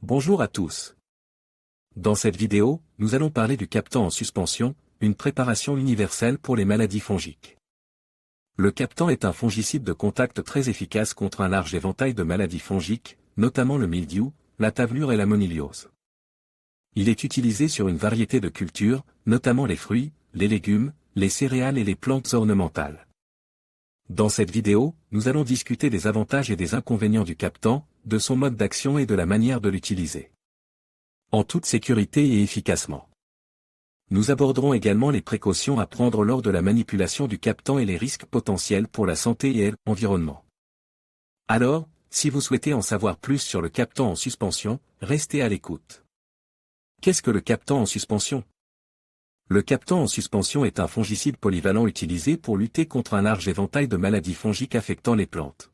Bonjour à tous. Dans cette vidéo, nous allons parler du Captan en suspension, une préparation universelle pour les maladies fongiques. Le Captan est un fongicide de contact très efficace contre un large éventail de maladies fongiques, notamment le mildiou, la tavelure et la moniliose. Il est utilisé sur une variété de cultures, notamment les fruits, les légumes, les céréales et les plantes ornementales. Dans cette vidéo, nous allons discuter des avantages et des inconvénients du Captan, de son mode d'action et de la manière de l'utiliser. En toute sécurité et efficacement. Nous aborderons également les précautions à prendre lors de la manipulation du Captan et les risques potentiels pour la santé et l'environnement. Alors, si vous souhaitez en savoir plus sur le Captan en suspension, restez à l'écoute. Qu'est-ce que le Captan en suspension ? Le Captan en suspension est un fongicide polyvalent utilisé pour lutter contre un large éventail de maladies fongiques affectant les plantes.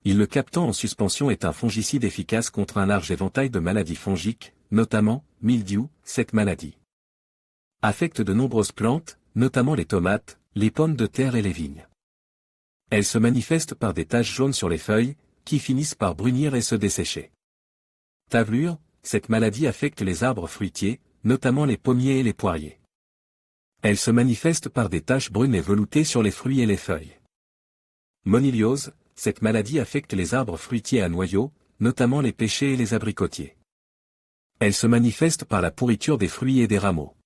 Le Captan en suspension est un fongicide efficace contre un large éventail de maladies fongiques, notamment, mildiou, cette maladie affecte de nombreuses plantes, notamment les tomates, les pommes de terre et les vignes. Elle se manifeste par des taches jaunes sur les feuilles, qui finissent par brunir et se dessécher. Tavelure, cette maladie affecte les arbres fruitiers, notamment les pommiers et les poiriers. Elle se manifeste par des taches brunes et veloutées sur les fruits et les feuilles. Moniliose, cette maladie affecte les arbres fruitiers à noyaux, notamment les pêchers et les abricotiers. Elle se manifeste par la pourriture des fruits et des rameaux.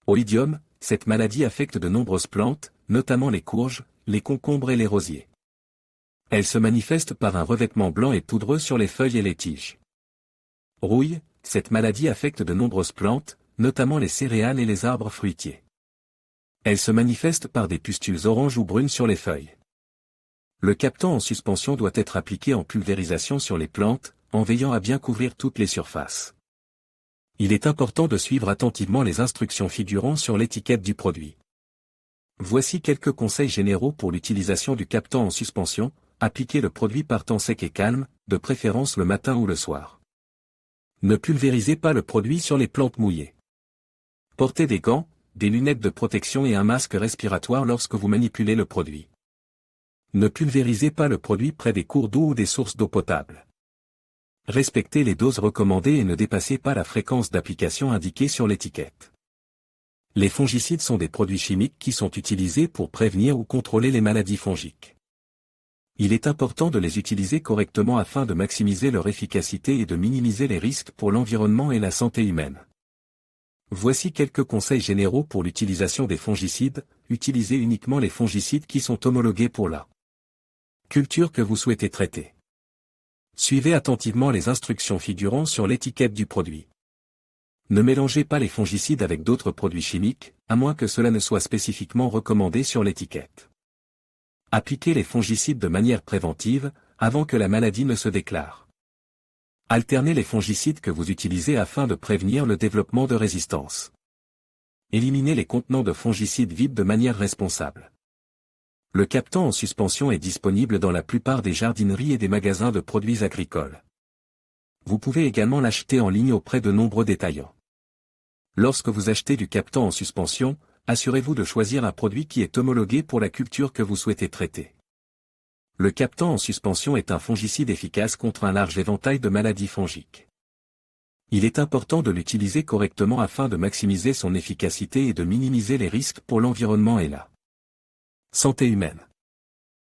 Oïdium, cette maladie affecte de nombreuses plantes, notamment les courges, les concombres et les rosiers. Elle se manifeste par un revêtement blanc et poudreux sur les feuilles et les tiges. Rouille, cette maladie affecte de nombreuses plantes, notamment les céréales et les arbres fruitiers. Elle se manifeste par des pustules oranges ou brunes sur les feuilles. Le Captan en suspension doit être appliqué en pulvérisation sur les plantes, en veillant à bien couvrir toutes les surfaces. Il est important de suivre attentivement les instructions figurant sur l'étiquette du produit. Voici quelques conseils généraux pour l'utilisation du Captan en suspension. Appliquez le produit par temps sec et calme, de préférence le matin ou le soir. Ne pulvérisez pas le produit sur les plantes mouillées. Portez des gants, des lunettes de protection et un masque respiratoire lorsque vous manipulez le produit. Ne pulvérisez pas le produit près des cours d'eau ou des sources d'eau potable. Respectez les doses recommandées et ne dépassez pas la fréquence d'application indiquée sur l'étiquette. Les fongicides sont des produits chimiques qui sont utilisés pour prévenir ou contrôler les maladies fongiques. Il est important de les utiliser correctement afin de maximiser leur efficacité et de minimiser les risques pour l'environnement et la santé humaine. Voici quelques conseils généraux pour l'utilisation des fongicides. Utilisez uniquement les fongicides qui sont homologués pour la culture que vous souhaitez traiter. Suivez attentivement les instructions figurant sur l'étiquette du produit. Ne mélangez pas les fongicides avec d'autres produits chimiques, à moins que cela ne soit spécifiquement recommandé sur l'étiquette. Appliquez les fongicides de manière préventive, avant que la maladie ne se déclare. Alternez les fongicides que vous utilisez afin de prévenir le développement de résistance. Éliminez les contenants de fongicides vides de manière responsable. Le Captan en suspension est disponible dans la plupart des jardineries et des magasins de produits agricoles. Vous pouvez également l'acheter en ligne auprès de nombreux détaillants. Lorsque vous achetez du Captan en suspension, assurez-vous de choisir un produit qui est homologué pour la culture que vous souhaitez traiter. Le Captan en suspension est un fongicide efficace contre un large éventail de maladies fongiques. Il est important de l'utiliser correctement afin de maximiser son efficacité et de minimiser les risques pour l'environnement et la santé humaine.